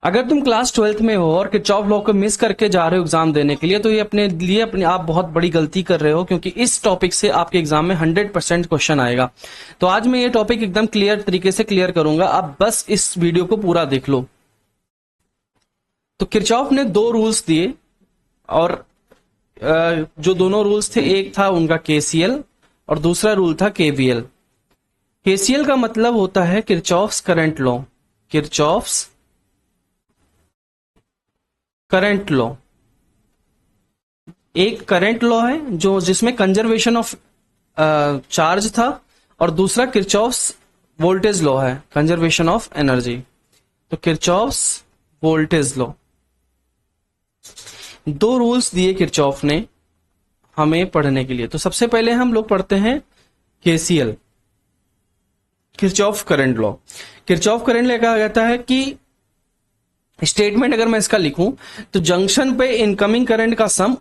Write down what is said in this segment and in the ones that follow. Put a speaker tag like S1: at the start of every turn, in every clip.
S1: अगर तुम class 12th में हो और किरचॉफ लॉ को मिस करके जा रहे हो एग्जाम देने के लिए, तो ये अपने आप बहुत बड़ी गलती कर रहे हो, क्योंकि इस टॉपिक से आपके एग्जाम में 100% क्वेश्चन आएगा। तो आज मैं ये टॉपिक एकदम क्लियर तरीके से क्लियर करूंगा, आप बस इस वीडियो को पूरा देख लो। तो किरचॉफ ने दो रूल्स दिए, और जो दोनों रूल्स थे, एक था उनका केसीएल और दूसरा रूल था केवीएल। केसीएल का मतलब होता है Kirchhoff's current law. Kirchhoff's current law एक करंट लॉ है जो जिसमें कंजर्वेशन ऑफ चार्ज था, और दूसरा किरचॉफ्स वोल्टेज लॉ है, कंजर्वेशन ऑफ एनर्जी। तो किरचॉफ्स वोल्टेज लॉ, दो रूल्स दिए किरचॉफ ने हमें पढ़ने के लिए। तो सबसे पहले हम लोग पढ़ते हैं KCL, Kirchhoff current law. Kirchhoff current law कहा जाता है कि स्टेटमेंट अगर मैं इसका लिखूं तो जंक्शन पे इनकमिंग करंट का सम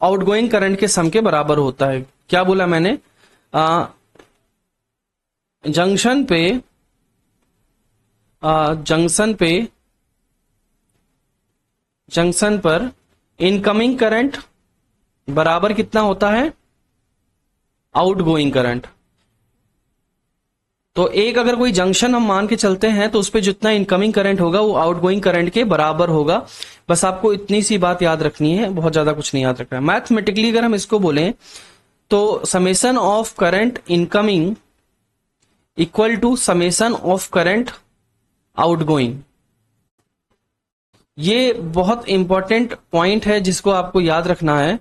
S1: आउटगोइंग करंट के सम के बराबर होता है। क्या बोला मैंने? जंक्शन पर इनकमिंग करंट बराबर कितना होता है? Outgoing current. तो एक अगर कोई जंक्शन हम मान के चलते हैं तो उस पर जितना इनकमिंग करंट होगा वो आउटगोइंग करंट के बराबर होगा। बस आपको इतनी सी बात याद रखनी है, बहुत ज्यादा कुछ नहीं याद रखना है। मैथमेटिकली अगर हम इसको बोलें तो summation of current incoming equal to summation of current outgoing. ये बहुत इंपॉर्टेंट पॉइंट है जिसको आपको याद रखना है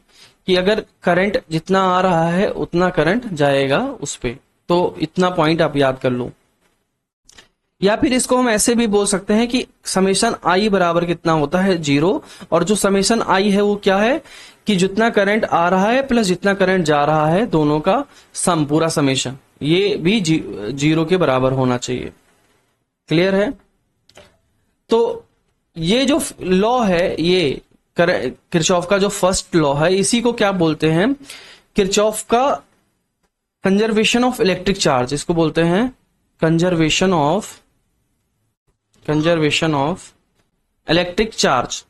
S1: कि अगर करंट जितना आ रहा है उतना करंट जाएगा उस पे। तो इतना पॉइंट आप याद कर लो। या फिर इसको हम ऐसे भी बोल सकते हैं कि समेशन आई बराबर कितना होता है? 0। और जो समेशन आई है वो क्या है कि जितना करंट आ रहा है प्लस जितना करंट जा रहा है, दोनों का सम, पूरा समेशन, ये भी 0 के बराबर होना चाहिए। क्लियर है? तो ये जो लॉ है, ये किरचॉफ का जो फर्स्ट लॉ है, इसी को क्या बोलते हैं? किरचॉफ का कंजर्वेशन ऑफ इलेक्ट्रिक चार्ज। इसको बोलते हैं कंजर्वेशन ऑफ इलेक्ट्रिक चार्ज।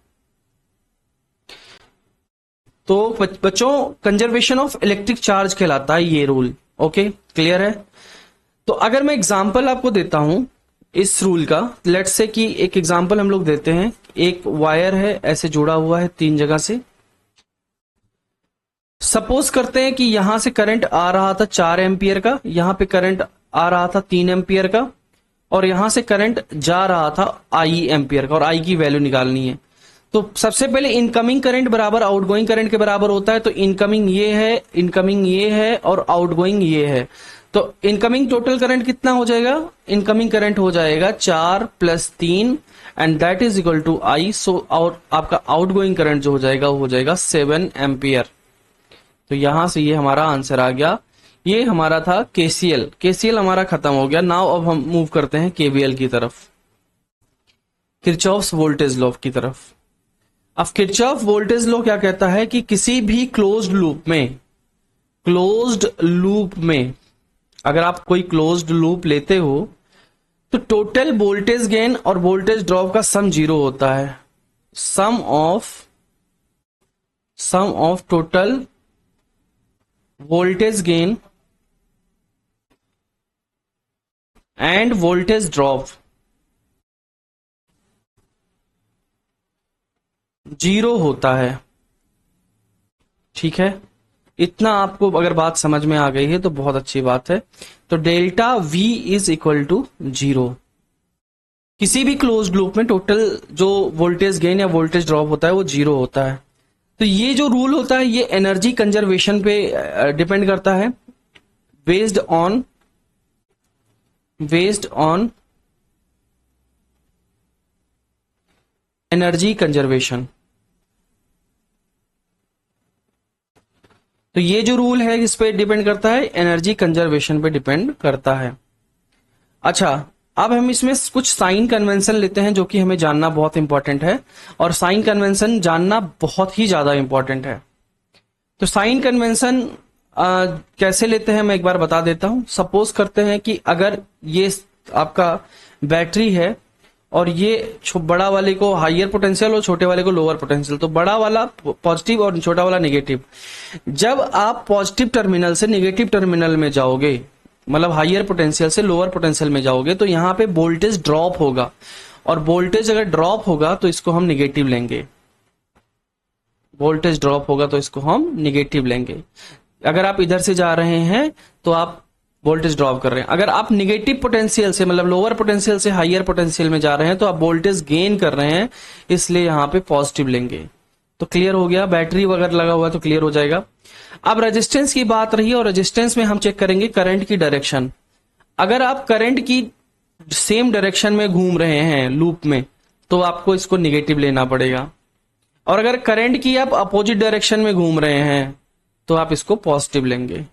S1: तो बच्चों, कंजर्वेशन ऑफ इलेक्ट्रिक चार्ज कहलाता है ये रूल। ओके, क्लियर है? तो अगर मैं एग्जांपल आपको देता हूं इस रूल का, लेट्स से कि एक एग्जांपल हम लोग देते हैं। एक वायर है, ऐसे जुड़ा हुआ है 3 जगह से। सपोज करते हैं कि यहां से करंट आ रहा था 4 एम्पियर का, यहां पे करंट आ रहा था 3 एम्पियर का, और यहां से करंट जा रहा था आई एम्पियर का, और आई की वैल्यू निकालनी है। तो सबसे पहले इनकमिंग करंट बराबर आउटगोइंग करंट के बराबर होता है। तो इनकमिंग ये है और आउटगोइंग ये है। तो इनकमिंग टोटल करंट कितना हो जाएगा? इनकमिंग करंट हो जाएगा 4 + 3 and that is equal to I. So और आपका आउटगोइंग करंट जो हो जाएगा वो हो जाएगा 7 एम्पियर। तो यहां से ये हमारा आंसर आ गया। ये हमारा था केसीएल। केसीएल हमारा खत्म हो गया। नाउ अब हम मूव करते हैं केवीएल की तरफ, किरचॉफ्स वोल्टेज लॉ की तरफ। अब किरचॉफ वोल्टेज लॉ क्या कहता है कि किसी भी क्लोज्ड लूप में अगर आप कोई क्लोज्ड लूप लेते हो तो टोटल वोल्टेज गेन और वोल्टेज ड्रॉप का सम 0 होता है। Sum of total voltage gain and voltage drop 0 होता है। ठीक है, इतना आपको अगर बात समझ में आ गई है तो बहुत अच्छी बात है। तो delta V is equal to 0। किसी भी क्लोज्ड लूप में टोटल जो वोल्टेज गेन या वोल्टेज ड्रॉप होता है वो 0 होता है। तो ये जो रूल होता है ये एनर्जी कंजर्वेशन पे डिपेंड करता है, बेस्ड ऑन एनर्जी कंजर्वेशन। तो ये जो रूल है इस पे डिपेंड करता है, एनर्जी कंजर्वेशन पे डिपेंड करता है। अच्छा, अब हम इसमें कुछ साइन कन्वेंशन लेते हैं जो कि हमें जानना बहुत इंपॉर्टेंट है, और साइन कन्वेंशन जानना बहुत ही ज्यादा इंपॉर्टेंट है। तो साइन कन्वेंशन कैसे लेते हैं मैं एक बार बता देता हूं। सपोज करते हैं कि अगर ये आपका बैटरी है और ये बड़ा वाले को हायर पोटेंशियल और छोटे वाले को लोअर पोटेंशियल, तो बड़ा वाला पॉजिटिव और छोटा वाला नेगेटिव। जब आप पॉजिटिव टर्मिनल से नेगेटिव टर्मिनल में जाओगे, मतलब हायर पोटेंशियल से लोअर पोटेंशियल में जाओगे, तो यहाँ पे वोल्टेज ड्रॉप होगा, और वोल्टेज अगर ड्रॉप होगा तो इसको हम निगेटिव लेंगे। वोल्टेज ड्रॉप होगा तो इसको हम निगेटिव लेंगे। अगर आप इधर से जा रहे हैं तो आप वोल्टेज ड्रॉप कर रहे हैं। अगर आप निगेटिव पोटेंशियल से, मतलब लोअर पोटेंशियल से हायर पोटेंशियल में जा रहे हैं, तो आप वोल्टेज गेन कर रहे हैं, इसलिए यहां पे पॉजिटिव लेंगे। तो क्लियर हो गया। बैटरी वगैरह लगा हुआ है तो क्लियर हो जाएगा। अब रेजिस्टेंस की बात रही, और रेजिस्टेंस में हम चेक करेंगे करंट की डायरेक्शन। अगर आप करंट की सेम डायरेक्शन में घूम रहे हैं लूप में, तो आपको इसको निगेटिव लेना पड़ेगा, और अगर करंट की आप अपोजिट डायरेक्शन में घूम रहे हैं तो आप इसको पॉजिटिव लेंगे।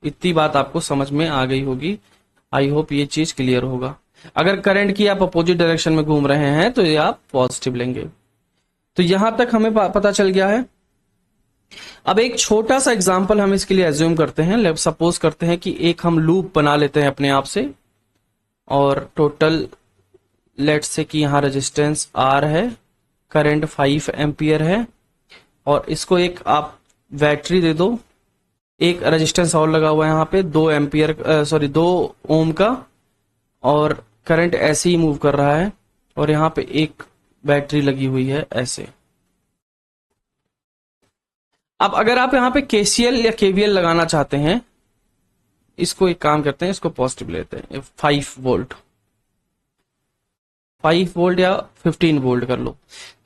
S1: इतनी बात आपको समझ में आ गई होगी। आई होप ये चीज क्लियर होगा। अगर करंट की आप अपोजिट डायरेक्शन में घूम रहे हैं तो ये आप पॉजिटिव लेंगे। तो यहां तक हमें पता चल गया है। अब एक छोटा सा एग्जांपल हम इसके लिए एज्यूम करते हैं। सपोज करते हैं कि एक हम लूप बना लेते हैं अपने आप से, और टोटल लेट्स से कि यहां रेजिस्टेंस R है, करंट 5 एम्पियर है, और इसको एक आप बैटरी दे दो, एक रेजिस्टेंस और लगा हुआ है यहाँ पे 2 ओम का, और करंट ऐसे ही मूव कर रहा है, और यहाँ पे एक बैटरी लगी हुई है ऐसे। अब अगर आप यहाँ पे KCL या KVL लगाना चाहते हैं, इसको एक काम करते हैं, इसको पॉजिटिव लेते हैं, 5 वोल्ट या 15 वोल्ट कर लो।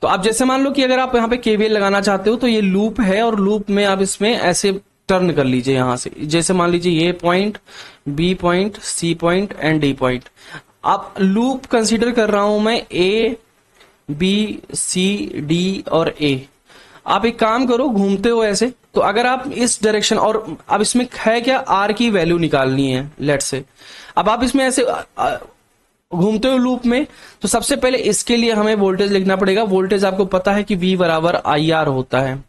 S1: तो आप जैसे मान लो कि अगर आप यहाँ पे KVL लगाना चाहते हो, तो ये लूप है, और लूप में आप इसमें ऐसे टर्न कर लीजिए यहां से। जैसे मान लीजिए ये point, B point, C point and D point. आप लूप कंसीडर कर रहा हूं मैं A, B, C, D और A। आप एक काम करो, घूमते हो ऐसे, तो अगर आप इस डायरेक्शन, और अब इसमें है क्या, R की वैल्यू निकालनी है लेट से। अब आप इसमें ऐसे घूमते हो लूप में, तो सबसे पहले इसके लिए हमें वोल्टेज लिखना पड़ेगा। वोल्टेज आपको पता है कि V बराबर IR होता है।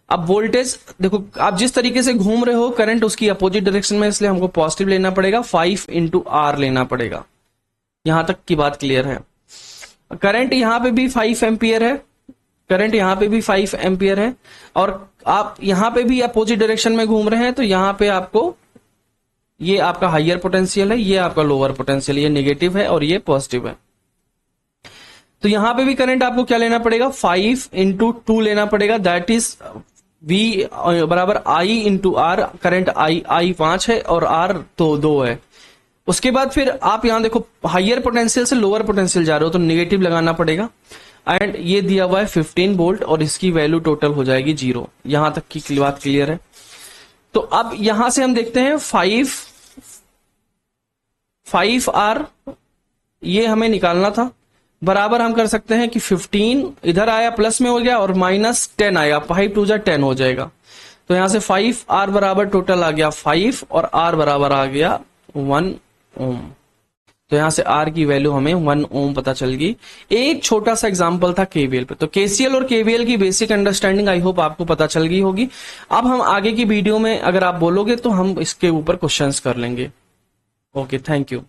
S1: अब वोल्टेज देखो, आप जिस तरीके से घूम रहे हो करंट उसकी अपोजिट डायरेक्शन में, इसलिए हमको पॉजिटिव लेना पड़ेगा, 5 × R लेना पड़ेगा। यहां तक की बात क्लियर है। करंट यहां पे भी 5 एम्पियर है, करंट यहां पे भी 5 एम्पियर है, और आप यहां पे भी अपोजिट डायरेक्शन में घूम रहे हैं, तो यहां पे आपको, ये आपका हायर पोटेंशियल है, ये आपका लोअर पोटेंशियल, ये नेगेटिव है और ये पॉजिटिव है। तो यहां पे भी करंट आपको क्या लेना पड़ेगा, 5 × 2 लेना पड़ेगा, दैट इज V बराबर I × R। करंट I 5 है और R तो 2 है। उसके बाद फिर आप यहां देखो, हायर पोटेंशियल से लोअर पोटेंशियल जा रहे हो, तो नेगेटिव लगाना पड़ेगा, एंड ये दिया हुआ है 15 वोल्ट, और इसकी वैल्यू टोटल हो जाएगी 0। यहां तक की बात क्लियर है। तो अब यहां से हम देखते हैं 5R, ये हमें निकालना था, बराबर हम कर सकते हैं कि 15 इधर आया प्लस में हो गया, और -10 आएगा, 5 2 10 हो जाएगा। तो यहां से 5R बराबर टोटल आ गया 5, और R बराबर आ गया 1 ओम। तो यहां से R की वैल्यू हमें 1 ओम पता चल गई। एक छोटा सा एग्जांपल था KVL पे। तो KCL और KVL की बेसिक अंडरस्टैंडिंग आई होप आपको पता चल गई होगी। अब हम आगे की वीडियो में अगर आप बोलोगे तो हम इसके ऊपर क्वेश्चंस कर लेंगे। Okay, thank you.